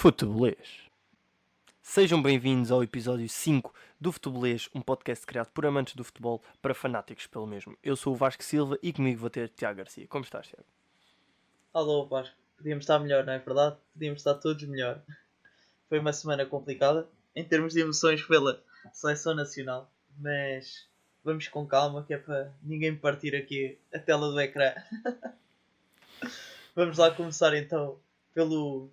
Futebolês. Sejam bem-vindos ao episódio 5 do Futebolês, um podcast criado por amantes do futebol para fanáticos pelo mesmo. Eu sou o Vasco Silva e comigo vou ter Tiago Garcia. Como estás, Tiago? Alô, Vasco. Podíamos estar melhor, não é verdade? Podíamos estar todos melhor. Foi uma semana complicada em termos de emoções pela seleção nacional, mas vamos com calma que é para ninguém partir aqui a tela do ecrã. Vamos lá começar então pelo,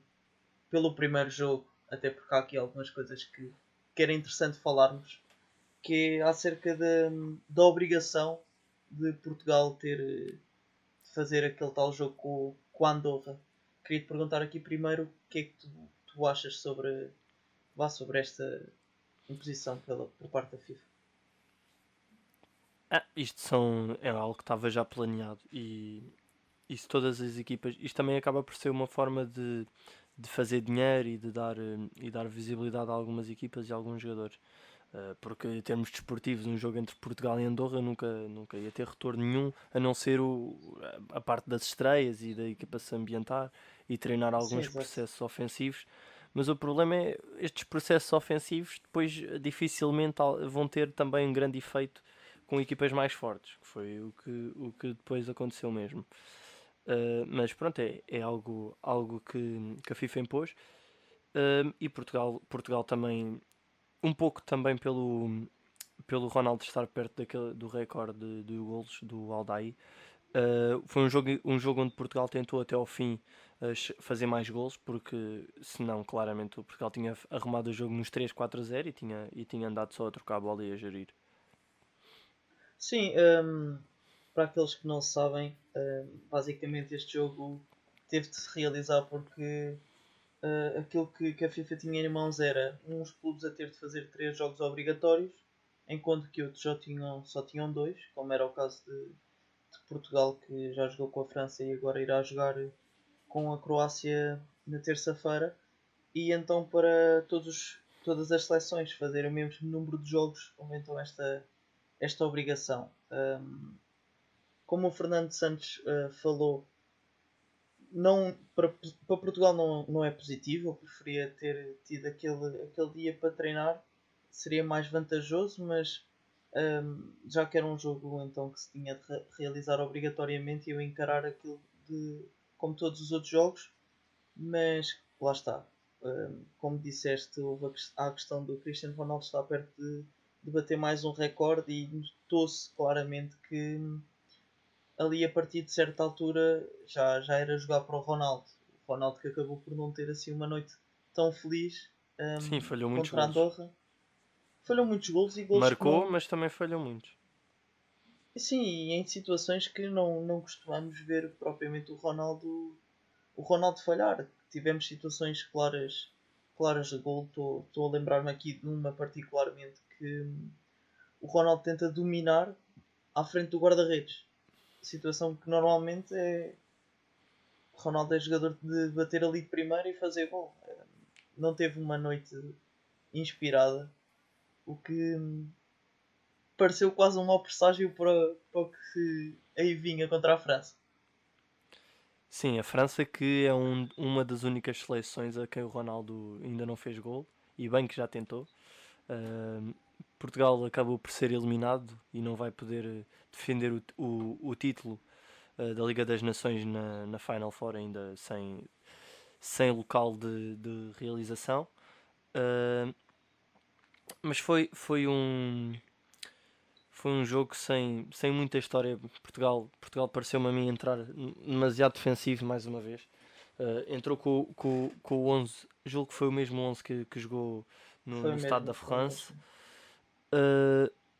pelo primeiro jogo, até porque há aqui algumas coisas que era interessante falarmos, que é acerca da obrigação de Portugal ter de fazer aquele tal jogo com a Andorra. Queria te perguntar aqui primeiro o que é que tu achas sobre esta imposição por parte da FIFA. É algo que estava já planeado e se todas as equipas... Isto também acaba por ser uma forma de fazer dinheiro e dar visibilidade a algumas equipas e a alguns jogadores. Porque em termos desportivos, um jogo entre Portugal e Andorra nunca ia ter retorno nenhum, a não ser a parte das estreias e da equipa se ambientar e treinar Sim, alguns exato. processos ofensivos. Mas o problema é estes processos ofensivos depois dificilmente vão ter também um grande efeito com equipas mais fortes, que foi o que depois aconteceu mesmo. Mas pronto, é algo que a FIFA impôs. E Portugal também, um pouco também pelo Ronaldo estar perto do recorde de golos do Aldair. Foi um jogo onde Portugal tentou até ao fim fazer mais golos, porque senão claramente o Portugal tinha arrumado o jogo nos 3-4-0 e tinha andado só a trocar a bola e a gerir. Sim, para aqueles que não sabem, basicamente este jogo teve de se realizar porque aquilo que a FIFA tinha em mãos era uns clubes a ter de fazer 3 jogos obrigatórios, enquanto que outros só tinham 2, como era o caso de Portugal, que já jogou com a França e agora irá jogar com a Croácia na terça-feira. E então, para todas as seleções fazerem o mesmo número de jogos, aumentam esta obrigação. Como o Fernando Santos falou, não, para Portugal não é positivo. Eu preferia ter tido aquele dia para treinar, seria mais vantajoso, mas já que era um jogo então que se tinha de realizar obrigatoriamente, eu encarar aquilo como todos os outros jogos, mas lá está. Como disseste, há a questão do Cristiano Ronaldo estar perto de bater mais um recorde e notou-se claramente que ali a partir de certa altura já era jogar para o Ronaldo. O Ronaldo que acabou por não ter assim uma noite tão feliz Sim, falhou muitos contra a golos. Andorra. Falhou muitos gols e gols que Marcou, não. mas também falhou muitos. Sim, em situações que não costumamos ver propriamente o Ronaldo falhar. Tivemos situações claras de gol. Estou a lembrar-me aqui de uma particularmente que o Ronaldo tenta dominar à frente do guarda-redes. Situação que normalmente é o Ronaldo é jogador de bater ali de primeira e fazer gol. Não teve uma noite inspirada, o que pareceu quase um mau presságio para o que aí vinha contra a França. Sim, a França que é uma das únicas seleções a quem o Ronaldo ainda não fez gol, e bem que já tentou. Uh, Portugal acabou por ser eliminado e não vai poder defender o título da Liga das Nações na Final Four ainda sem local de realização. Uh, mas foi um jogo sem muita história. Portugal pareceu-me a mim entrar demasiado defensivo mais uma vez. Entrou com o 11, julgo que foi o mesmo 11 que jogou Foi no Stade da mesmo, foi France. mesmo.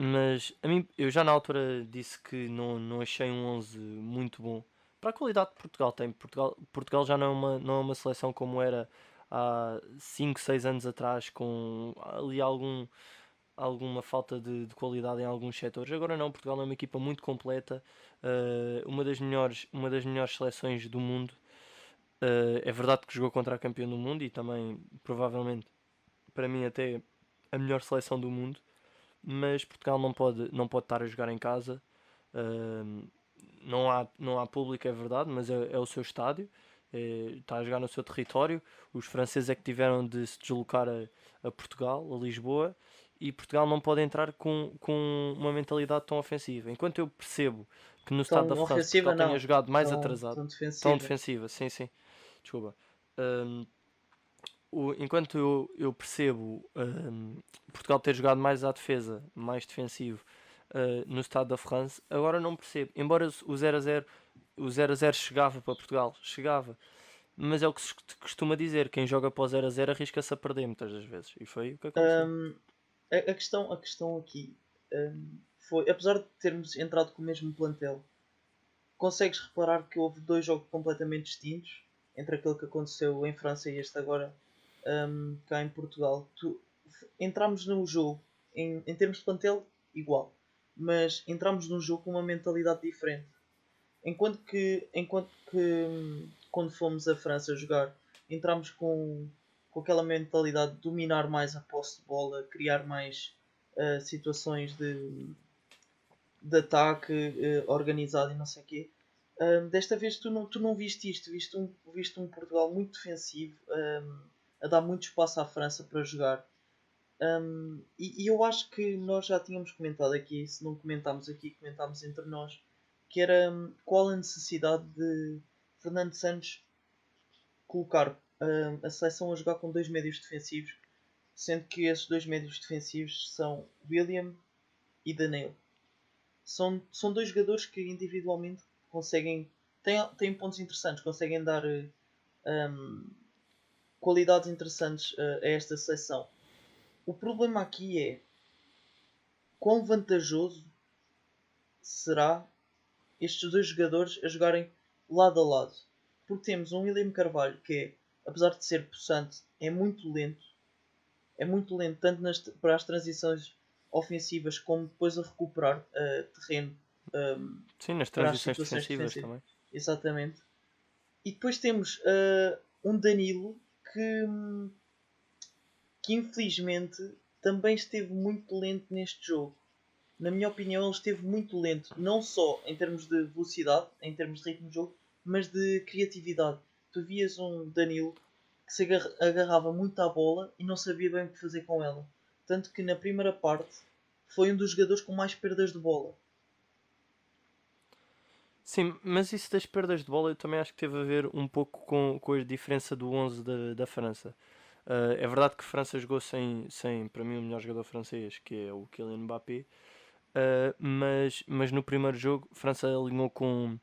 Mas a mim, eu já na altura disse que não achei um 11 muito bom para a qualidade que Portugal tem. Portugal já não é uma seleção como era há 5 6 anos atrás, com ali alguma falta de qualidade em alguns setores. Agora não, Portugal é uma equipa muito completa, uma das melhores seleções do mundo. É verdade que jogou contra a campeã do mundo e também, provavelmente, para mim, até a melhor seleção do mundo. Mas Portugal não pode estar a jogar em casa. Uh, não há público, é verdade, mas é o seu estádio está a jogar no seu território. Os franceses é que tiveram de se deslocar a Portugal, a Lisboa, e Portugal não pode entrar com uma mentalidade tão ofensiva. Enquanto eu percebo que no Stade da Tão France ofensiva Portugal tenha não, jogado mais atrasado, tão tão defensiva. defensiva, sim, sim, desculpa. Hum, enquanto eu percebo Portugal ter jogado mais à defesa, mais defensivo no Stade da France, agora não percebo. Embora o 0-0 chegava para Portugal, chegava, mas é o que se costuma dizer: quem joga para o 0-0 arrisca-se a perder muitas das vezes, e foi o que aconteceu. Hum, a questão aqui foi, apesar de termos entrado com o mesmo plantel, consegues reparar que houve dois jogos completamente distintos entre aquele que aconteceu em França e este agora cá em Portugal. Entramos no jogo, em termos de plantel, igual, mas entramos num jogo com uma mentalidade diferente. Enquanto que quando fomos a França jogar, entramos com aquela mentalidade de dominar mais a posse de bola, criar mais situações de ataque organizado e não sei o quê. Desta vez tu não viste isto, viste um Portugal muito defensivo, a dar muito espaço à França para jogar. E eu acho que nós já tínhamos comentado aqui, se não comentámos aqui, comentámos entre nós, que era qual a necessidade de Fernando Santos colocar a seleção a jogar com dois médios defensivos, sendo que esses dois médios defensivos são William e Danilo. São dois jogadores que individualmente conseguem. Têm pontos interessantes, conseguem dar um, qualidades interessantes a esta seleção. O problema aqui é quão vantajoso será estes dois jogadores a jogarem lado a lado. Porque temos um William Carvalho que apesar de ser possante, é muito lento tanto para as transições ofensivas como depois a recuperar terreno Sim, nas para as transições situações defensivas defensivas. também. Exatamente. E depois temos um Danilo que infelizmente também esteve muito lento neste jogo. Na minha opinião, ele esteve muito lento, não só em termos de velocidade, em termos de ritmo de jogo, mas de criatividade. Tu vias um Danilo que se agarrava muito à bola e não sabia bem o que fazer com ela. Tanto que na primeira parte foi um dos jogadores com mais perdas de bola. Sim, mas isso das perdas de bola eu também acho que teve a ver um pouco com a diferença do 11 da França. É verdade que a França jogou sem, para mim, o melhor jogador francês, que é o Kylian Mbappé, mas no primeiro jogo a França alinhou com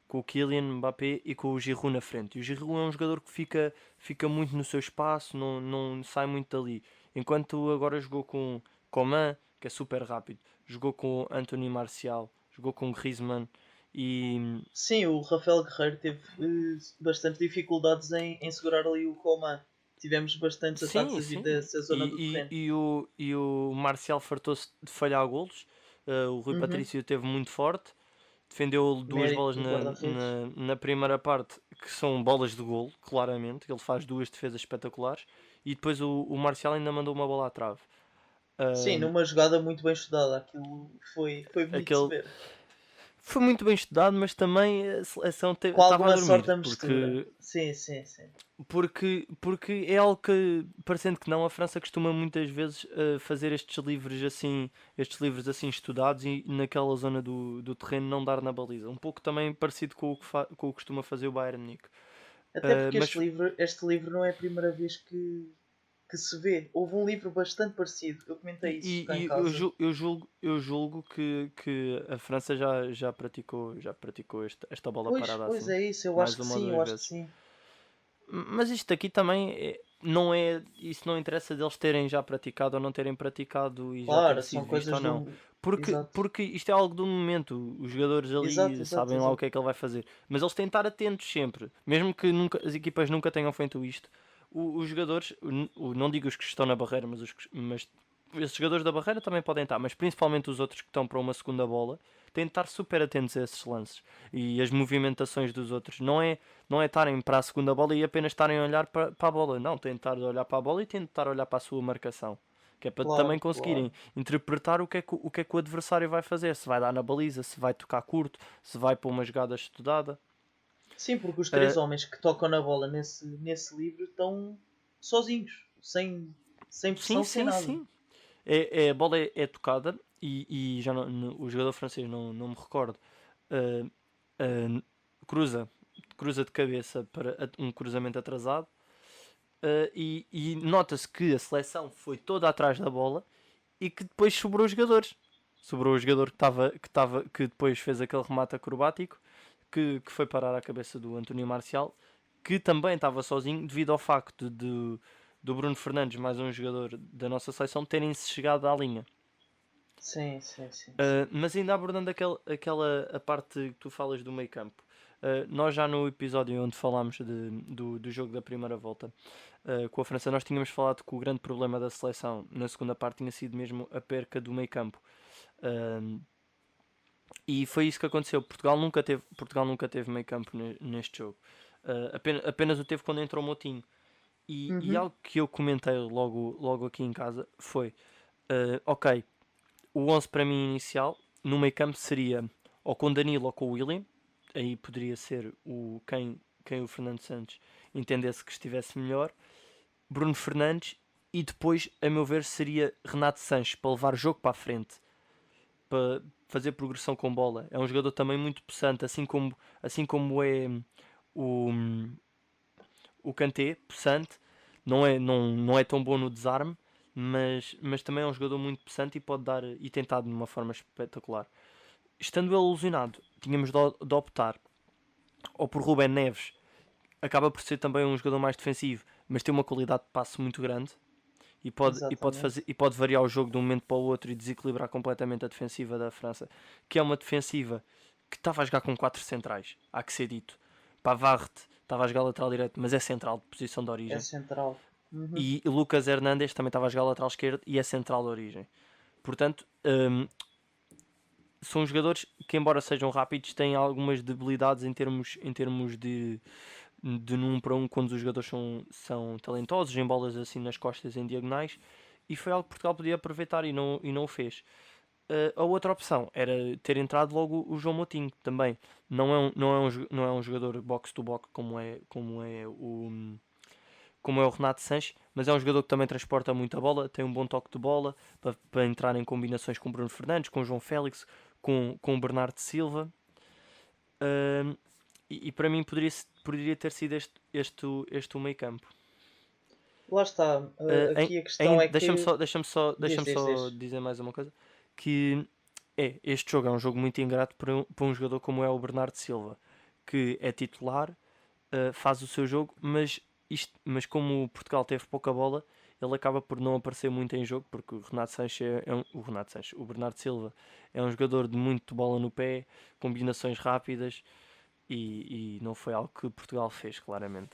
o Kylian Mbappé e com o Giroud na frente. E o Giroud é um jogador que fica muito no seu espaço, não sai muito dali. Enquanto agora jogou com Coman, que é super rápido, jogou com Anthony Martial, jogou com Griezmann e Sim, o Rafael Guerreiro teve bastante dificuldades em segurar ali o Coman. Tivemos bastantes ataques sim, a vir sim. dessa zona do E, terreno. e, e o Marcial fartou-se de falhar golos. O Rui Uhum. Patrício teve muito forte. Defendeu duas Mérito bolas do guarda-redes. na primeira parte, que são bolas de golo, claramente. Ele faz duas defesas espetaculares. E depois o Marcial ainda mandou uma bola à trave. Sim, Ahm, numa jogada muito bem estudada. Aquilo foi bonito de se aquele ver. foi muito bem estudado, mas também a seleção Com estava a alguma sorte dormir. a mistura. Sim, sim, sim. Porque é algo que, parecendo que não, a França costuma muitas vezes fazer estes livros assim estudados e naquela zona do terreno não dar na baliza. Um pouco também parecido com o que costuma fazer o Bayern Munique. Até porque Mas este livro não é a primeira vez que se vê. Houve um livro bastante parecido. Eu comentei isso cá em e casa. eu julgo que a França já praticou esta bola Pois, parada pois assim, é isso. Eu acho mais que uma ou sim, eu duas acho que vezes. sim. Mas isto aqui também não é. Isso não interessa deles terem já praticado ou não terem praticado e já ter Claro, são sido visto ou coisas não. do. Porque, Exato. porque isto é algo do momento. Os jogadores Exato, ali exato, sabem lá o exato. que é que ele vai fazer. Mas eles têm de estar atentos sempre. Mesmo que as equipas nunca tenham feito isto. Os jogadores, não digo os que estão na barreira, mas esses jogadores da barreira também podem estar. Mas principalmente os outros que estão para uma segunda bola têm de estar super atentos a esses lances. E as movimentações dos outros. Não é estarem para a segunda bola e apenas estarem a olhar para a bola. Não, têm de estar a olhar para a bola e têm de estar a olhar para a sua marcação. Que é para também Claro, claro. conseguirem interpretar o que é que o adversário vai fazer. Se vai dar na baliza, se vai tocar curto, se vai para uma jogada estudada. Sim, porque os três Uh, homens que tocam na bola nesse livro estão sozinhos, sem sim, pressão, sem sim, nada. sim. A bola é tocada e já o jogador francês, não me recordo, uh, uh, cruza, cruza de cabeça para um cruzamento atrasado. E nota-se que a seleção foi toda atrás da bola e que depois sobrou os jogadores. Sobrou o jogador que depois fez aquele remate acrobático que foi parar à cabeça do António Marcial, que também estava sozinho devido ao facto do Bruno Fernandes, mais um jogador da nossa seleção, terem-se chegado à linha. Sim, sim, sim, sim. Mas ainda abordando aquela a parte que tu falas do meio campo, nós já no episódio onde falámos do jogo da primeira volta com a França, nós tínhamos falado que o grande problema da seleção na segunda parte tinha sido mesmo a perca do meio campo. E foi isso que aconteceu. Portugal nunca teve meio campo neste jogo. Apenas o teve quando entrou o Moutinho. E Uhum. algo que eu comentei logo aqui em casa foi: ok, o 11 para mim inicial no meio campo seria ou com Danilo ou com o William. Aí poderia ser quem o Fernando Santos entendesse que estivesse melhor. Bruno Fernandes e depois, a meu ver, seria Renato Sanches para levar o jogo para a frente, para fazer progressão com bola. É um jogador também muito possante, assim como é o, o Kanté, possante. Não é tão bom no desarme, mas também é um jogador muito possante e pode dar e tentar de uma forma espetacular. Estando ele lesionado, tínhamos de optar ou por Ruben Neves, acaba por ser também um jogador mais defensivo, mas tem uma qualidade de passe muito grande Exatamente. e pode variar o jogo de um momento para o outro e desequilibrar completamente a defensiva da França, que é uma defensiva que estava a jogar com 4 centrais, há que ser dito. Pavard estava a jogar lateral direito, mas é central de posição de É origem. central. Uhum. E Lucas Hernandes também estava a jogar lateral esquerdo e é central de origem. Portanto, são jogadores que, embora sejam rápidos, têm algumas debilidades em termos de num para um quando os jogadores são talentosos, em bolas assim nas costas, em diagonais, e foi algo que Portugal podia aproveitar e não o fez. A outra opção era ter entrado logo o João Moutinho também. Não é um jogador box-to-box como é o Renato Sanches, mas é um jogador que também transporta muita bola, tem um bom toque de bola para entrar em combinações com Bruno Fernandes, com João Félix, com o Bernardo Silva. Ahm, e para mim poderia ter sido este o meio campo. Lá está. Aqui a questão é Deixa-me que. só, deixa-me só, Diz, deixa-me diz, só diz. dizer mais uma coisa. Que este jogo é um jogo muito ingrato para um jogador como é o Bernardo Silva, que é titular, faz o seu jogo, mas como Portugal teve pouca bola, ele acaba por não aparecer muito em jogo, porque o Renato Sanches o Bernardo Silva é um jogador de muito bola no pé, combinações rápidas, e não foi algo que Portugal fez, claramente.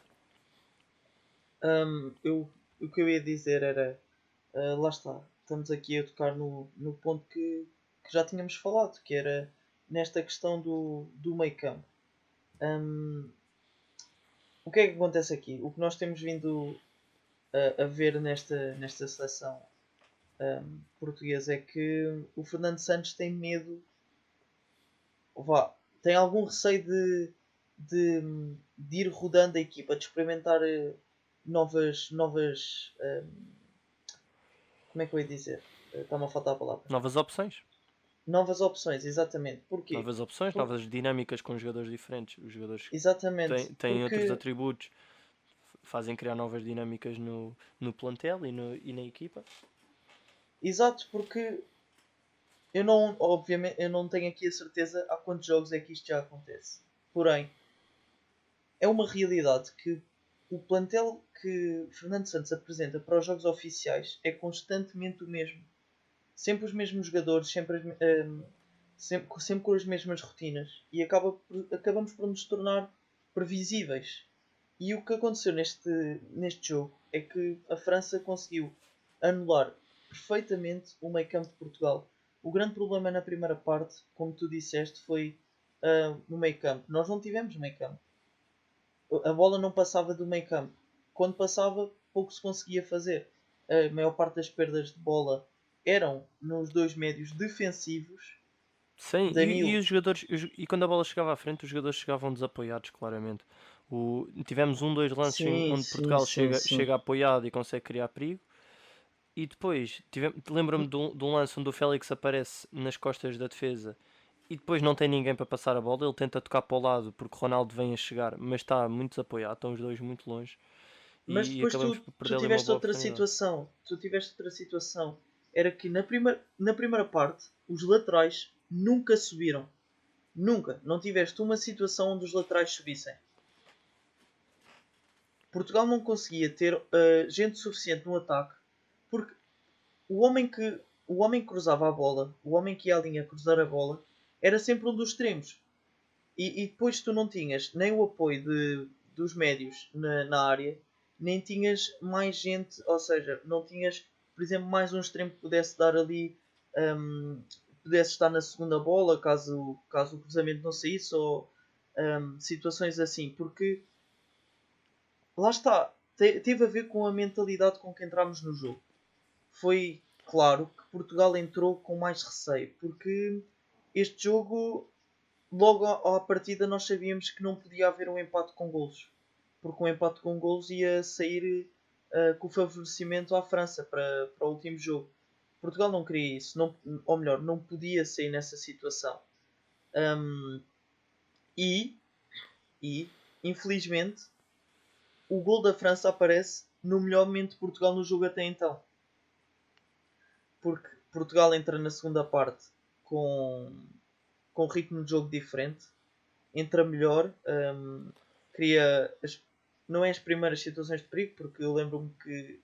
O que eu ia dizer era. Lá está. Estamos aqui a tocar no ponto que já tínhamos falado, que era nesta questão do meio campo. Hum, o que é que acontece aqui? O que nós temos vindo a ver nesta seleção portuguesa é que o Fernando Santos tem medo, vá, tem algum receio de ir rodando a equipa, de experimentar novas como é que eu ia dizer? Está-me a faltar a palavra. Novas opções. Novas opções, exatamente. Porquê? Novas opções, Por- novas dinâmicas com jogadores diferentes. Os jogadores exatamente. têm outros Porque, atributos, fazem criar novas dinâmicas no plantel e na equipa. exato, porque eu não, obviamente, eu não tenho aqui a certeza há quantos jogos é que isto já acontece. Porém, é uma realidade que o plantel que Fernando Santos apresenta para os jogos oficiais é constantemente o mesmo. Sempre os mesmos jogadores, sempre com as mesmas rotinas. E acabamos por nos tornar previsíveis. E o que aconteceu neste jogo é que a França conseguiu anular perfeitamente o meio campo de Portugal. O grande problema na primeira parte, como tu disseste, foi no meio campo. Nós não tivemos meio campo. A bola não passava do meio campo. Quando passava, pouco se conseguia fazer. A maior parte das perdas de bola eram nos dois médios defensivos Sim, e Danilo. os jogadores, e quando a bola chegava à frente, os jogadores chegavam desapoiados, claramente. Tivemos dois lances Sim, onde sim, Portugal sim, chega, sim. chega apoiado e consegue criar perigo. E depois, lembro-me de um lance onde o Félix aparece nas costas da defesa e depois não tem ninguém para passar a bola. Ele tenta tocar para o lado porque o Ronaldo vem a chegar, mas está muito desapoiado, estão os dois muito longe Mas e depois acabamos tu, por tu perder ali uma tiveste boa outra oportunidade. situação. Tu tiveste outra situação. Era que na primeira parte os laterais nunca subiram. Nunca. Não tiveste uma situação onde os laterais subissem. Portugal não conseguia ter gente suficiente no ataque porque o homem que o homem que cruzava a bola, o homem que ia à linha cruzar a bola, era sempre um dos extremos. E depois tu não tinhas nem o apoio dos médios na área, nem tinhas mais gente, ou seja, não tinhas, por exemplo, mais um extremo que pudesse dar ali, hum, pudesse estar na segunda bola, caso o cruzamento não saísse, ou situações assim, porque lá está, teve a ver com a mentalidade com que entramos no jogo. Foi claro que Portugal entrou com mais receio, porque este jogo logo à partida nós sabíamos que não podia haver um empate com golos. Porque um empate com golos ia sair com o favorecimento à França para o último jogo. Portugal não queria isso, não, ou melhor, não podia sair nessa situação. Um, e, infelizmente, o gol da França aparece no melhor momento de Portugal no jogo até então. Porque Portugal entra na segunda parte com, com um ritmo de jogo diferente, entra melhor, cria não é as primeiras situações de perigo, porque eu lembro-me que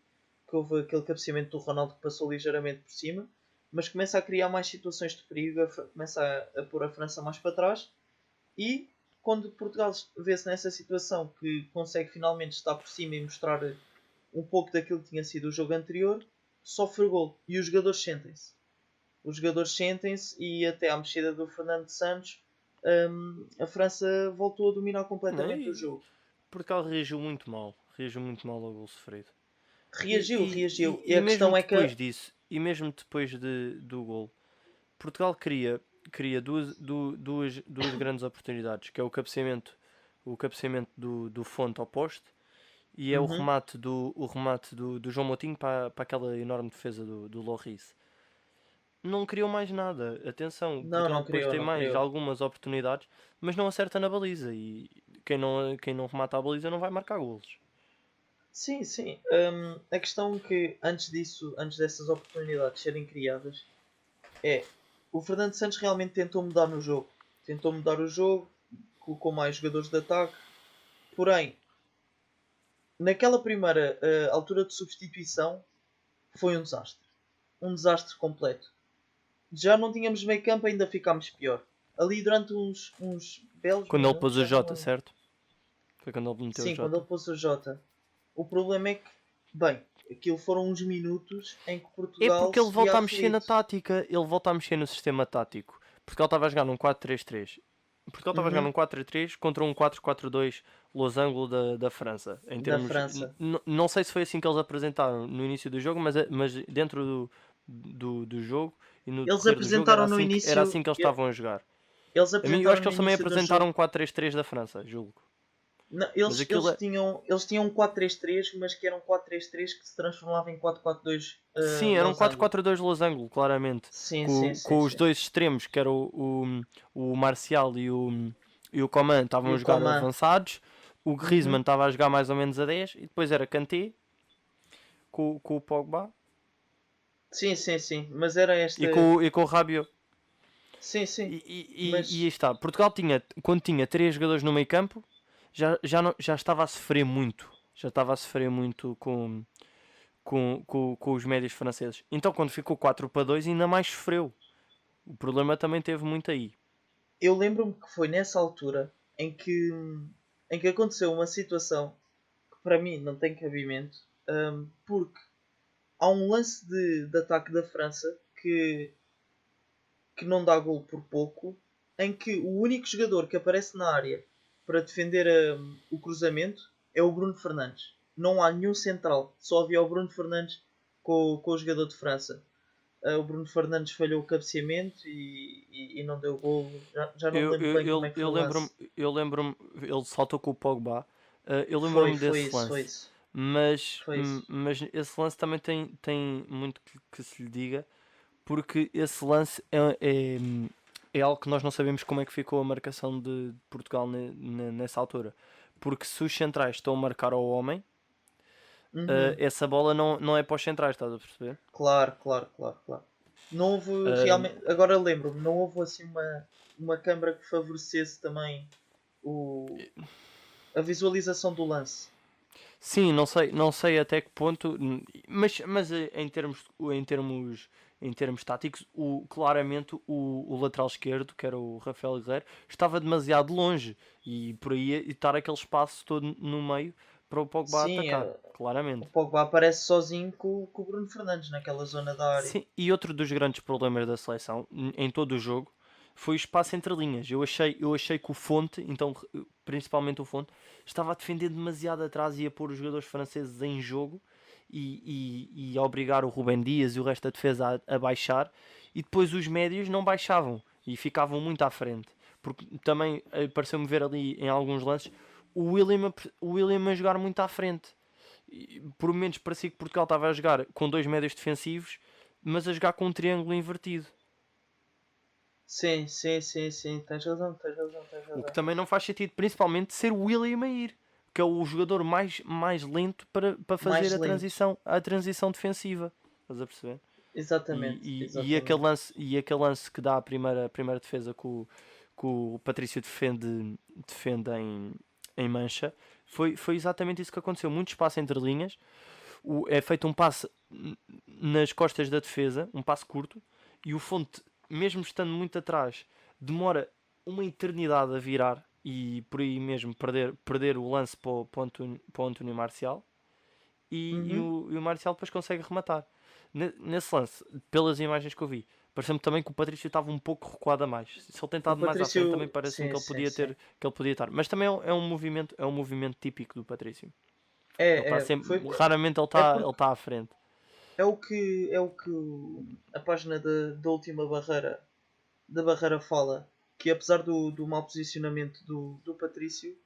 houve aquele cabeceamento do Ronaldo que passou ligeiramente por cima, mas começa a criar mais situações de perigo, começa a pôr a França mais para trás e quando Portugal vê-se nessa situação que consegue finalmente estar por cima e mostrar um pouco daquilo que tinha sido o jogo anterior, sofre o gol e os jogadores sentem-se. Os jogadores sentem-se e até à mexida do Fernando Santos a França voltou a dominar Não, completamente o e jogo. Portugal reagiu muito mal ao gol sofrido. Reagiu, reagiu. E E a mesmo questão é que depois disso, e mesmo depois do gol, Portugal cria duas grandes oportunidades, que é o cabeceamento do Fonte ao poste e é uhum. o remate do João Moutinho para aquela enorme defesa do Lloris. Não criou mais nada. Atenção, Não, Portugal não depois criou, tem não mais criou. algumas oportunidades, mas não acerta na baliza. E quem não remata a baliza não vai marcar golos. Sim, sim. A questão é que antes disso, antes dessas oportunidades serem criadas, é o Fernando Santos realmente tentou mudar no jogo. Tentou mudar o jogo, colocou mais jogadores de ataque. Porém, naquela primeira altura de substituição, foi um desastre. Um desastre completo. Já não tínhamos meio campo, ainda ficámos pior. Ali durante uns belos Quando ele minutos, pôs o já não Jota, lembro. certo? Foi quando ele meteu o Sim, quando Jota. ele pôs o Jota. O problema é que, bem, aquilo foram uns minutos em que É Portugal porque ele se via volta a mexer na aflito. tática, ele volta a mexer no sistema tático. Portugal estava a jogar num 4-3-3. Portugal estava a jogar Uhum, num 4-3-3 contra um 4-4-2 losango da França. Em da termos, França. não sei se foi assim que eles apresentaram no início do jogo, mas dentro do jogo e no Eles decorrer do jogo apresentaram no era início. assim que eles estavam a jogar. Eles Eu acho apresentaram que no eles também início do apresentaram jogo. um 4-3-3 da França, julgo. Não, Mas aquilo é. eles tinham um 4-3-3, mas que era um 4-3-3 que se transformava em 4-4-2 Sim, era um losango. 4-4-2 losango, claramente. Sim, sim, sim, Com os sim. dois extremos, que era o Marcial e o Coman, E estavam a o jogar Coman. avançados. O Griezmann Uhum. estava a jogar mais ou menos a 10. E depois era Kanté com o Pogba Sim, sim, sim. Mas era esta. e com o Rabiot. Sim, sim. E aí Mas está. Portugal tinha, quando tinha três jogadores no meio campo, já estava a sofrer muito. Já estava a sofrer muito com os médios franceses. Então quando ficou 4-2 ainda mais sofreu. O problema também teve muito aí. eu lembro-me que foi nessa altura em que aconteceu uma situação que para mim não tem cabimento, porque há um lance de ataque da França que não dá gol por pouco, em que o único jogador que aparece na área para defender o cruzamento é o Bruno Fernandes. Não há nenhum central, só havia o Bruno Fernandes com o jogador de França. o Bruno Fernandes falhou o cabeceamento e não deu golo. Já não me Eu, lembro eu, bem como eu, é que foi eu o lembro-me, lance. eu lembro-me, ele saltou com o Pogba. Eu Foi, lembro-me foi desse isso, foi lance. isso. Mas, Foi isso. mas esse lance também tem muito que se lhe diga, porque esse lance é algo que nós não sabemos como é que ficou a marcação de Portugal nessa altura. Porque se os centrais estão a marcar ao homem, Uhum. essa bola não é para os centrais, estás a perceber? Claro, claro, claro, claro. Não houve Uh, realmente. Agora lembro-me, não houve assim uma câmara que favorecesse também o, a visualização do lance. sim, não sei até que ponto, mas em termos táticos, claramente o lateral esquerdo, que era o Rafael Guerreiro, estava demasiado longe e por aí ia estar aquele espaço todo no meio para o Pogba Sim, atacar, o claramente. Pogba aparece sozinho com o Bruno Fernandes naquela zona da área. Sim, e outro dos grandes problemas da seleção em todo o jogo foi o espaço entre linhas. Eu achei que o Fonte, então principalmente o Fonte, estava a defender demasiado atrás e a pôr os jogadores franceses em jogo e a obrigar o Rubem Dias e o resto da defesa a baixar, e depois os médios não baixavam e ficavam muito à frente. Porque também pareceu-me ver ali em alguns lances o William a jogar muito à frente. Por momentos parecia que Portugal estava a jogar com dois médios defensivos, mas a jogar com um triângulo invertido. Sim, sim, sim, sim. Tens razão, tens razão, tens O que razão. também não faz sentido, principalmente ser o William a ir, que é o jogador mais lento para fazer Mais a lento. transição defensiva. Estás a perceber? Exatamente, exatamente. E aquele lance que dá a primeira defesa que o Patrício defende em mancha, foi exatamente isso que aconteceu. Muito espaço entre linhas, é feito um passe nas costas da defesa, um passe curto, e o Fonte, mesmo estando muito atrás, demora uma eternidade a virar e por aí mesmo perder o lance para o António Marcial, Uhum. e o Marcial depois consegue rematar. Nesse lance, pelas imagens que eu vi, pareceu-me também que o Patrício estava um pouco recuado a mais. Se ele O tentado mais à frente, também Patrício. parece-me Sim, que ele sim, podia sim. estar. Mas também é um movimento típico do Patrício. Ele está É, sempre, foi, raramente ele é está ele porque tá à frente. é o que a página da última barreira da barreira fala, que apesar do mau posicionamento do Patrício,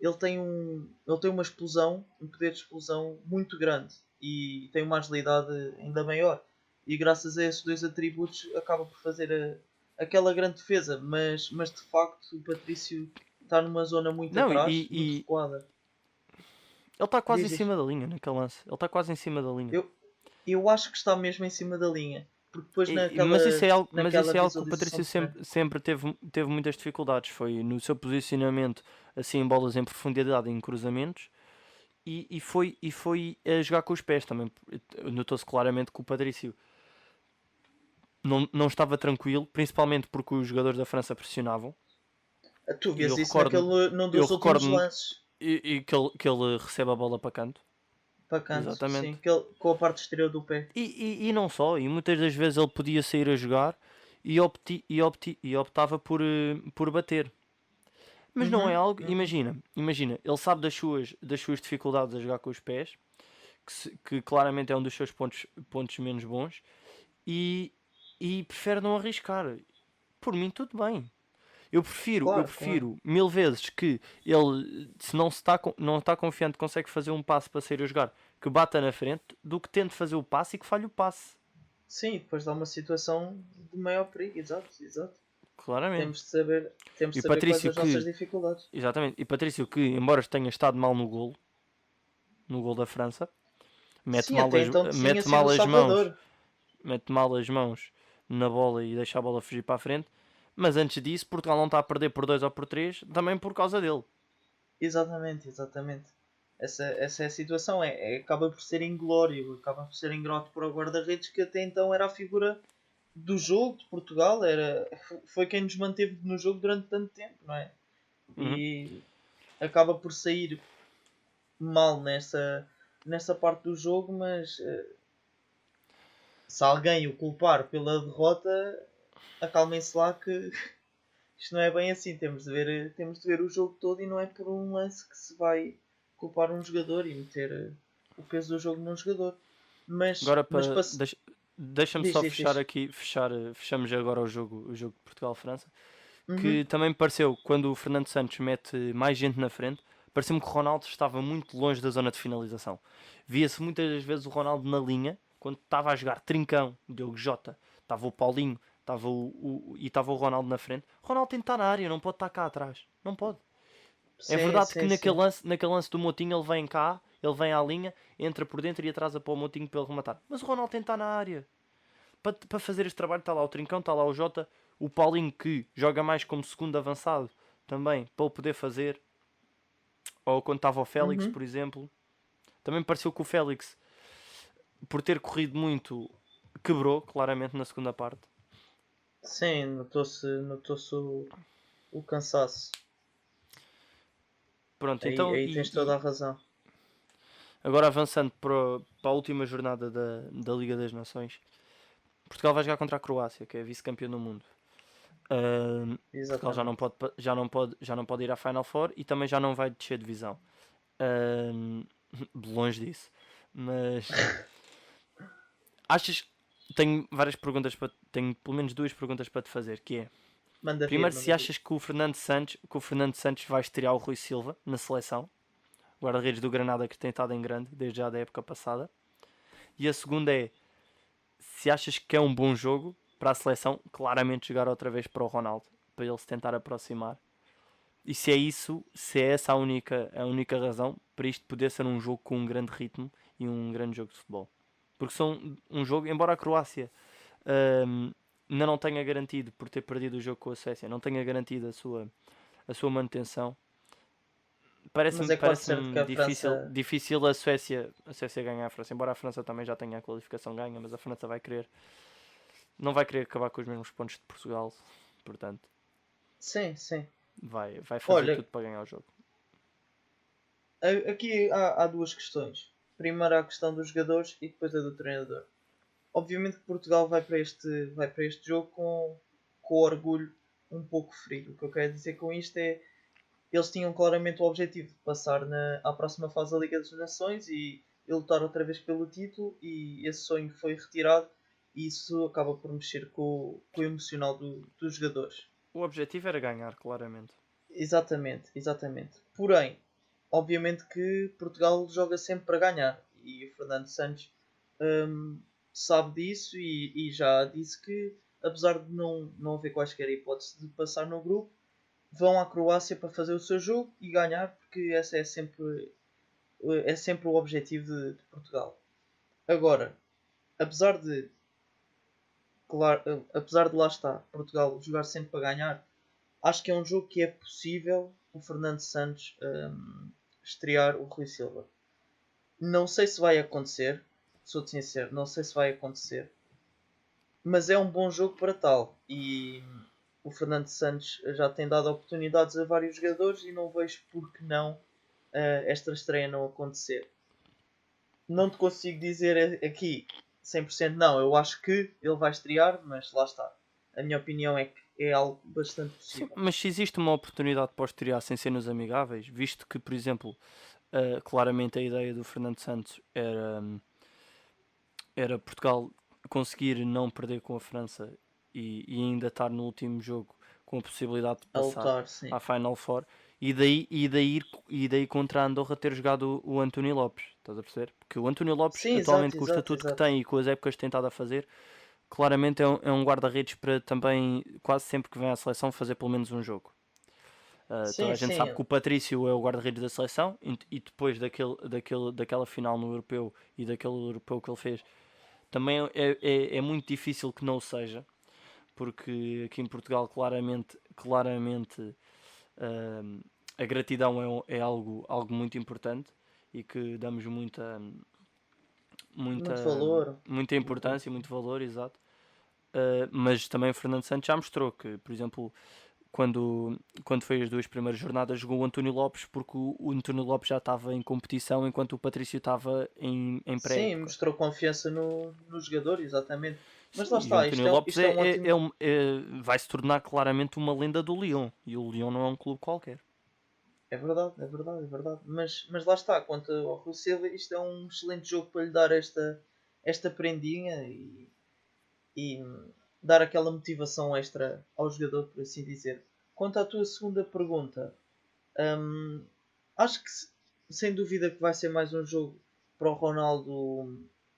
ele tem uma explosão, um poder de explosão muito grande e tem uma agilidade ainda maior. E graças a esses dois atributos acaba por fazer aquela grande defesa, mas de facto o Patrício está numa zona muito Não, atrás, muito recuada. ele está quase em Diz, cima diz. da linha naquele lance. Ele está quase em cima da linha. Eu, eu acho que está mesmo em cima da linha, porque depois Mas isso naquela, é algo, mas naquela isso é algo que o visualização Patrício de treino. sempre teve muitas dificuldades. Foi no seu posicionamento, assim, em bolas em profundidade, em cruzamentos, e foi a jogar com os pés também. Notou-se claramente que o Patrício não estava tranquilo, principalmente porque os jogadores da França pressionavam. Tu E eu vês isso recordo-me, naquele, num eu dos últimos recordo-me lances que ele recebe a bola para canto. para canto, sim, Exatamente. com a parte exterior do pé. E não só, e muitas das vezes ele podia sair a jogar e optava por bater. Mas não é Uhum, algo. uhum. Imagina, ele sabe das suas dificuldades a jogar com os pés, que claramente é um dos seus pontos menos bons, e, e prefere não arriscar. Por mim, tudo bem. Eu prefiro, eu Claro, claro. prefiro mil vezes que ele, se não está confiante, consegue fazer um passe para sair a jogar, que bata na frente, do que tente fazer o passe e que falhe o passe. Sim, depois dá uma situação de maior perigo, exato, exato. Claramente. Temos E de o saber quais Patrício as nossas que, dificuldades. exatamente, e Patrício que, embora tenha estado mal no gol da França, mete Sim, mal até as, então tinha mete sido o mal as mãos, Salvador. mete mal as mãos na bola e deixa a bola fugir para a frente. Mas antes disso, Portugal não está a perder por 2 ou por 3 também por causa dele. Exatamente, exatamente. Essa é a situação. Acaba por ser inglório, acaba por ser ingrato para o guarda-redes que até então era a figura do jogo de Portugal. Foi quem nos manteve no jogo durante tanto tempo, não é? Uhum. E acaba por sair mal nessa parte do jogo, mas se alguém o culpar pela derrota, acalmem-se lá que isto não é bem assim. Temos de ver o jogo todo e não é por um lance que se vai culpar um jogador e meter o peso do jogo num jogador. Mas, Agora mas para. deixa-me Diz, só diz, fechar diz. aqui, fechamos agora o jogo de Portugal-França, Uhum. que também me pareceu, quando o Fernando Santos mete mais gente na frente, pareceu-me que o Ronaldo estava muito longe da zona de finalização. Via-se muitas das vezes o Ronaldo na linha, quando estava a jogar Trincão, Diogo Jota, estava o Paulinho, e estava o Ronaldo na frente. O Ronaldo tem que estar na área, não pode estar cá atrás. Não pode. É Sim, verdade que sim, sim. naquele lance do Moutinho ele vem cá, ele vem à linha, entra por dentro e atrasa para o Moutinho para ele rematar. Mas o Ronaldo tem que estar na área. Para fazer este trabalho está lá o Trincão, está lá o Jota, o Paulinho que joga mais como segundo avançado também, para o poder fazer. Ou quando estava o Félix, Uhum. por exemplo. Também me pareceu que o Félix, por ter corrido muito, quebrou claramente na segunda parte. Sim, notou-se o cansaço. Pronto, Aí, então, aí tens toda a razão. agora avançando para a última jornada da Liga das Nações, Portugal vai jogar contra a Croácia, que é vice-campeão do mundo. Portugal Exatamente. já não pode ir à Final Four e também já não vai descer divisão. Ahm, longe disso. Mas achas. Tenho pelo menos duas perguntas para te fazer, que é. Manda vir, Primeiro, se manda vir. achas que o Fernando Santos vai estrear o Rui Silva na seleção, guarda-redes do Granada que tem estado em grande desde já da época passada. E a segunda é se achas que é um bom jogo para a seleção, claramente jogar outra vez para o Ronaldo, para ele se tentar aproximar. E se é isso, se é essa a única razão para isto poder ser um jogo com um grande ritmo e um grande jogo de futebol. Porque são um jogo, embora a Croácia hum, ainda não tenha garantido, por ter perdido o jogo com a Suécia, não tenha garantido a sua manutenção, Mas parece-me é quase certo que parece-me a difícil, França. difícil a Suécia ganhar a França. Embora a França também já tenha a qualificação ganha, mas a França não vai querer acabar com os mesmos pontos de Portugal, portanto, Sim, sim. vai fazer Olha, tudo para ganhar o jogo. aqui há duas questões. Primeiro há a questão dos jogadores e depois a do treinador. Obviamente que Portugal vai para este jogo com o orgulho um pouco ferido. O que eu quero dizer com isto é eles tinham claramente o objetivo de passar à próxima fase da Liga das Nações e lutar outra vez pelo título e esse sonho foi retirado e isso acaba por mexer com o emocional dos jogadores. O objetivo era ganhar, claramente. Exatamente, exatamente. Porém, obviamente que Portugal joga sempre para ganhar e o Fernando Santos hum, sabe disso e já disse que apesar de não haver quaisquer hipótese de passar no grupo, vão à Croácia para fazer o seu jogo e ganhar, porque esse é sempre o objetivo de Portugal. Agora, apesar de, apesar de lá estar Portugal jogar sempre para ganhar, acho que é um jogo que é possível o Fernando Santos estrear o Rui Silva. Não sei se vai acontecer, sou-te sincero, não sei se vai acontecer, mas é um bom jogo para tal. E o Fernando Santos já tem dado oportunidades a vários jogadores e não vejo por que não esta estreia não acontecer. Não te consigo dizer aqui 100% não, eu acho que ele vai estrear, mas lá está. A minha opinião é que é algo bastante Sim, possível. mas se existe uma oportunidade para os estrear sem ser nos amigáveis, visto que, por exemplo, claramente a ideia do Fernando Santos era Portugal conseguir não perder com a França e ainda estar no último jogo com a possibilidade de A passar lutar, sim. à Final Four e daí contra a Andorra ter jogado o António Lopes, estás a perceber? Porque o António Lopes, Sim, atualmente exato, com o exato, estatuto que exato. tem e com as épocas que tem estado a fazer, claramente é um guarda-redes para também, quase sempre que vem à seleção, fazer pelo menos um jogo. Toda Sim, a gente sim. sabe que o Patrício é o guarda-redes da seleção e depois daquela final no europeu e daquele europeu que ele fez, também é muito difícil que não o seja, porque aqui em Portugal claramente hum, a gratidão é algo muito importante e que damos muita, muita, Muito valor. muita importância e muito valor, exato. Mas também o Fernando Santos já mostrou que, por exemplo, quando foi as duas primeiras jornadas, jogou o António Lopes porque o António Lopes já estava em competição enquanto o Patrício estava em Sim, pré-época. mostrou confiança no jogador, exatamente. Mas Sim, lá e o está, António isto é, Lopes isto é um ótimo. vai se tornar claramente uma lenda do Lyon. E o Lyon não é um clube qualquer. É verdade, é verdade, é verdade. Mas lá está, quanto ao Rui Silva, isto é um excelente jogo para lhe dar esta prendinha. e dar aquela motivação extra ao jogador, por assim dizer. Quanto à tua segunda pergunta, hum, acho que sem dúvida que vai ser mais um jogo para o Ronaldo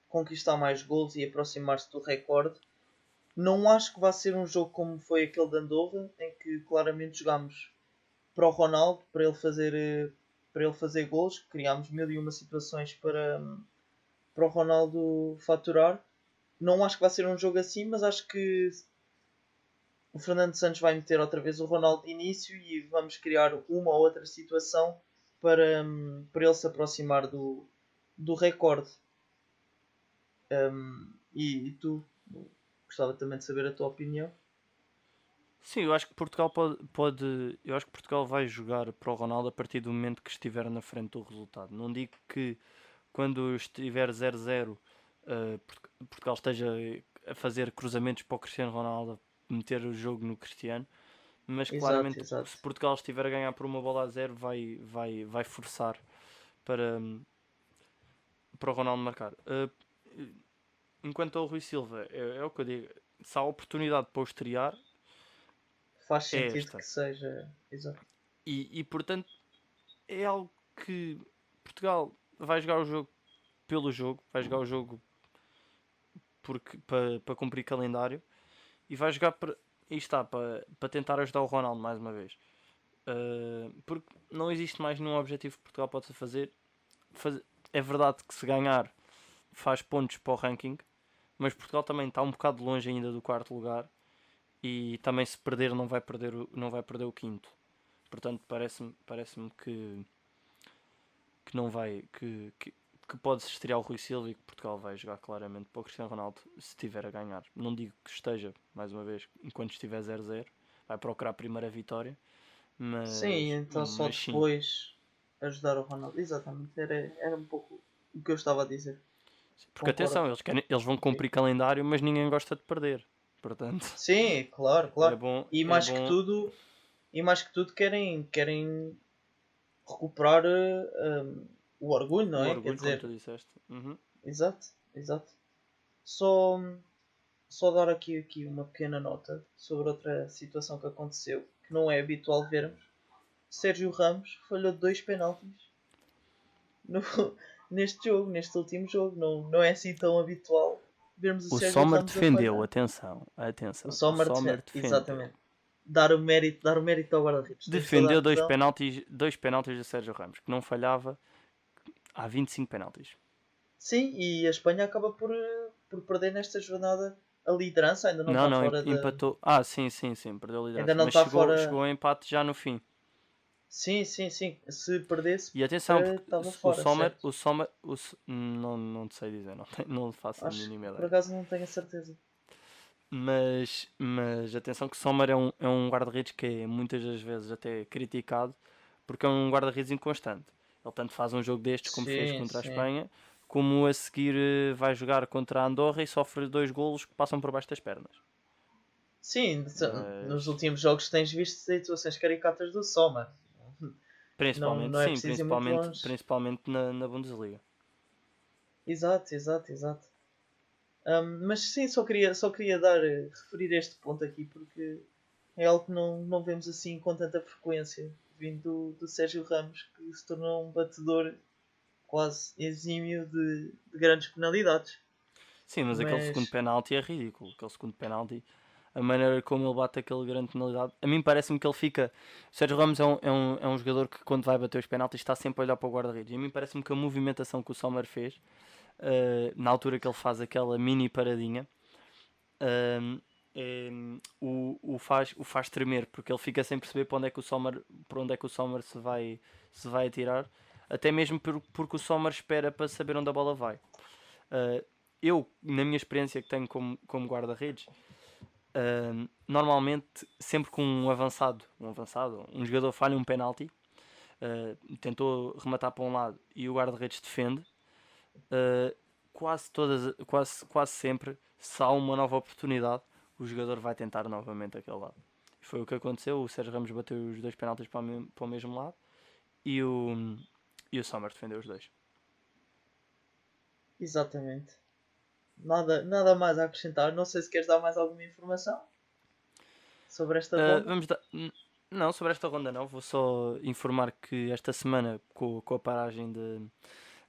conquistar mais gols e aproximar-se do recorde. Não acho que vai ser um jogo como foi aquele de Andorra, em que claramente jogámos para o Ronaldo, para ele fazer gols, criámos mil e uma situações para o Ronaldo faturar. Não acho que vai ser um jogo assim, mas acho que o Fernando Santos vai meter outra vez o Ronaldo de início e vamos criar uma ou outra situação para ele se aproximar do recorde. E tu, gostava também de saber a tua opinião. Sim, eu acho que Portugal eu acho que Portugal vai jogar para o Ronaldo a partir do momento que estiver na frente do resultado. Não digo que quando estiver 0-0 Portugal esteja a fazer cruzamentos para o Cristiano Ronaldo, meter o jogo no Cristiano, mas Exato, claramente exato. se Portugal estiver a ganhar por uma bola a zero vai forçar para, para o Ronaldo marcar. Enquanto ao Rui Silva, é o que eu digo, se há oportunidade para o estrear, Faz é sentido esta. que seja. Exato. Portanto é algo que Portugal vai jogar o jogo pelo jogo, vai jogar o jogo para cumprir calendário e vai jogar para, e está, para tentar ajudar o Ronaldo mais uma vez. Porque não existe mais nenhum objetivo que Portugal possa fazer. É verdade que se ganhar faz pontos para o ranking, mas Portugal também está um bocado longe ainda do quarto lugar e também se perder não vai perder o quinto. Portanto, parece-me que não vai que pode estrear o Rui Silva e que Portugal vai jogar claramente para o Cristiano Ronaldo se estiver a ganhar. Não digo que esteja, mais uma vez, enquanto estiver 0-0, vai procurar a primeira vitória, Sim, então só mas sim. depois ajudar o Ronaldo. Exatamente, era um pouco o que eu estava a dizer. Porque Concordo atenção, eles vão contigo. cumprir calendário, mas ninguém gosta de perder. Portanto, Sim, claro, claro. E é mais que bom tudo, querem recuperar o orgulho, não o é? Quer orgulho, como tu dizer, disseste. Uhum. exato, exato. Só, só dar aqui uma pequena nota sobre outra situação que aconteceu, que não é habitual vermos. Sérgio Ramos falhou dois penaltis no, neste jogo, neste último jogo. Não é assim tão habitual vermos o O Sérgio Sommer Ramos a defendeu, falhar. atenção, O atenção. O Sommer Sommer defende, defendeu. exatamente. Dar o mérito ao guarda-redes. Tens toda a Defendeu razão. dois penaltis de Sérgio Ramos, que não falhava há 25 penaltis. Sim, e a Espanha acaba por perder nesta jornada a liderança, ainda não Não, está não, fora da. empatou. Ah, sim, sim, sim, perdeu a Ainda liderança. não Mas está fora. chegou a empate já no fim. Sim, sim, sim. Se perdesse, E atenção, porque estava o fora, Sommer, certo? o Sommer, não te sei dizer, não faço a Acho, mínima por ideia. acaso não tenho a certeza. Mas atenção que o Sommer é um guarda-redes que é muitas das vezes até criticado porque é um guarda-redes inconstante. Ele tanto faz um jogo destes como fez Sim, contra a sim. Espanha, como a seguir vai jogar contra a Andorra e sofre dois golos que passam por baixo das pernas. Sim, nos Mas últimos jogos tens visto situações caricatas do Sommer. principalmente, Não é sim, preciso ir muito longe. principalmente na Bundesliga. Exato, exato, exato. Mas sim, só queria referir este ponto aqui porque é algo que não vemos assim com tanta frequência, vindo do Sérgio Ramos, que se tornou um batedor quase exímio de grandes penalidades. Sim, mas aquele segundo Mas penalti é ridículo. Aquele segundo penalti, a maneira como ele bate aquele grande penalidade, a mim parece-me que ele fica. O Sérgio Ramos é um jogador que quando vai bater os penaltis está sempre a olhar para o guarda-redes. E a mim parece-me que a movimentação que o Sommer fez, na altura que ele faz aquela mini paradinha, uh, é, o faz tremer, porque ele fica sem perceber para onde é que o Sommer se vai atirar, até mesmo porque o Sommer espera para saber onde a bola vai. Uh, eu, na minha experiência que tenho como guarda-redes, normalmente, sempre que um jogador falha um penalti, tentou rematar para um lado e o guarda-redes defende, uh, quase sempre, se há uma nova oportunidade, o jogador vai tentar novamente aquele lado. Foi o que aconteceu, o Sérgio Ramos bateu os dois penaltis para o mesmo lado e o Sommer defendeu os dois. exatamente. Nada mais a acrescentar. Não sei se queres dar mais alguma informação sobre esta ronda. Vamos dar. Não, sobre esta ronda não. Vou só informar que esta semana, com a paragem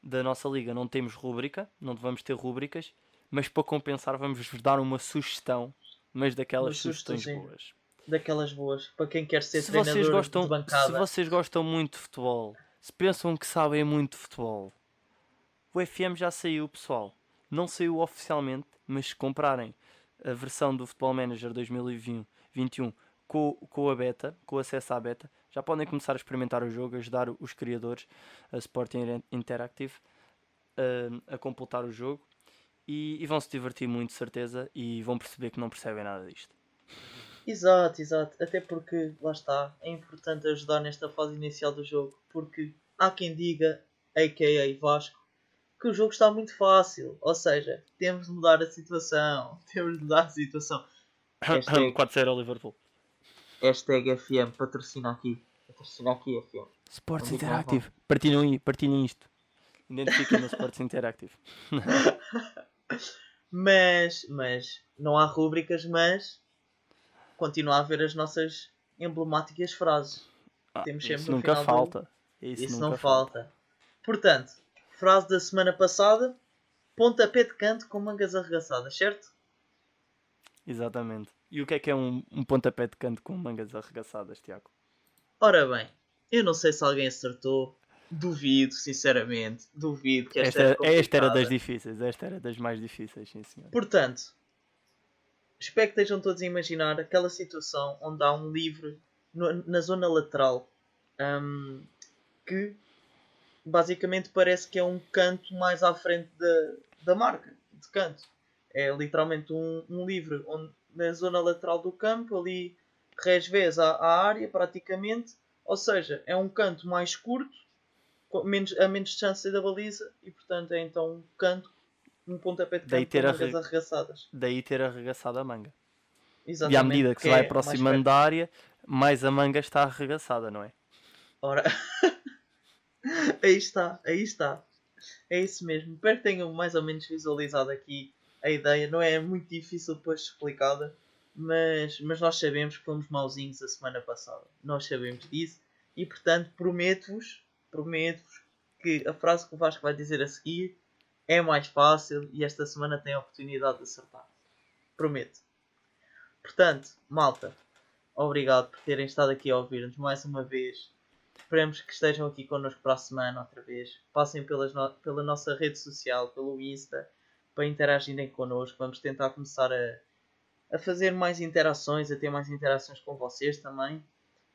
da nossa liga, não temos rúbrica, não vamos ter rúbricas, mas para compensar vamos-vos dar uma sugestão, mas daquelas Uma sugestões sugestãozinha. boas. Daquelas boas. Para quem quer ser Se vocês treinador de gostam, se bancada. vocês gostam muito de futebol, se pensam que sabem muito de futebol, o FM já saiu, pessoal. Não saiu oficialmente, mas se comprarem a versão do Football Manager 2021 com a beta, com acesso à beta, já podem começar a experimentar o jogo, ajudar os criadores, a Sporting Interactive, a completar o jogo e vão se divertir muito, de certeza, e vão perceber que não percebem nada disto. Exato, exato. Até porque, lá está, é importante ajudar nesta fase inicial do jogo. Porque há quem diga, a.k.a. Vasco, que o jogo está muito fácil. Ou seja, temos de mudar a situação. Temos de mudar a situação. Hashtag, 4-0 ao Liverpool. hashtag FM, patrocina aqui. Patrocina aqui FM. Sports Não digo mais nada. Interactive. Partilhem isto. Identifiquem no Sports Interactive. Mas não há rúbricas, mas continua a haver as nossas emblemáticas frases. Temos sempre Isso no nunca final falta. Isso não Nunca falta. falta. Portanto, frase da semana passada: pontapé de canto com mangas arregaçadas, certo? Exatamente. E o que é um pontapé de canto com mangas arregaçadas, Tiago? Ora bem, eu não sei se alguém acertou. Duvido, sinceramente. Duvido que esta era Esta era das complicada. difíceis. Esta era das mais difíceis, sim senhor. Portanto, espero que estejam todos a imaginar aquela situação onde há um livro na zona lateral que basicamente parece que é um canto mais à frente da marca de canto. É literalmente um livro onde, na zona lateral do campo, ali resvés à área praticamente. Ou seja, é um canto mais curto, a menos distância da baliza e portanto é então um canto, um pontapé de Daí canto com ter, mangas arregaçadas. daí ter arregaçado a manga. E à Exatamente, medida que porque se vai é mais aproximando perto. da área, mais a manga está arregaçada, não é? Ora, aí está, aí está. É isso mesmo. Espero que tenham mais ou menos visualizado aqui a ideia. Não é muito difícil depois de explicada, mas nós sabemos que fomos mauzinhos a semana passada. Nós sabemos disso e, portanto, prometo-vos que a frase que o Vasco vai dizer a seguir é mais fácil e esta semana tem a oportunidade de acertar. Prometo. Portanto, malta, obrigado por terem estado aqui a ouvir-nos mais uma vez. Esperamos que estejam aqui connosco para a semana outra vez. Passem pela nossa rede social, pelo Insta, para interagirem connosco. Vamos tentar começar a fazer mais interações, a ter mais interações com vocês também.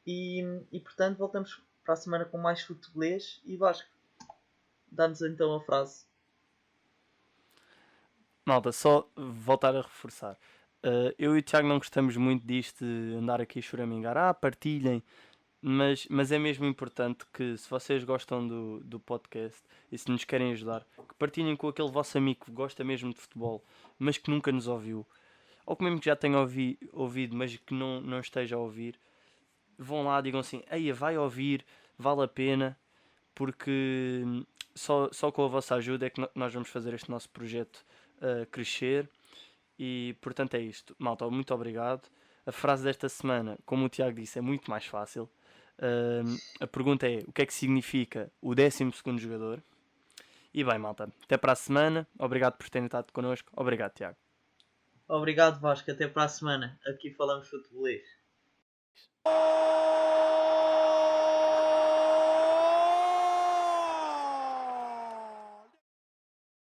E portanto voltamos para a semana com mais futebolês. E Vasco, dá-nos então a frase. Malta, só voltar a reforçar. Eu e o Tiago não gostamos muito disto de andar aqui a choramingar. Partilhem. Mas é mesmo importante que, se vocês gostam do podcast e se nos querem ajudar, que partilhem com aquele vosso amigo que gosta mesmo de futebol, mas que nunca nos ouviu, ou que mesmo que já tenha ouvido, mas que não esteja a ouvir. Vão lá, digam assim: Eia, vai ouvir, vale a pena, porque só com a vossa ajuda é que nós vamos fazer este nosso projeto crescer. E portanto é isto, malta, muito obrigado. A frase desta semana, como o Tiago disse, é muito mais fácil. A pergunta é: o que é que significa o 12º jogador? E bem, malta, até para a semana. Obrigado por terem estado connosco. Obrigado, Tiago. Obrigado Vasco, até para a semana. Aqui falamos futebolês.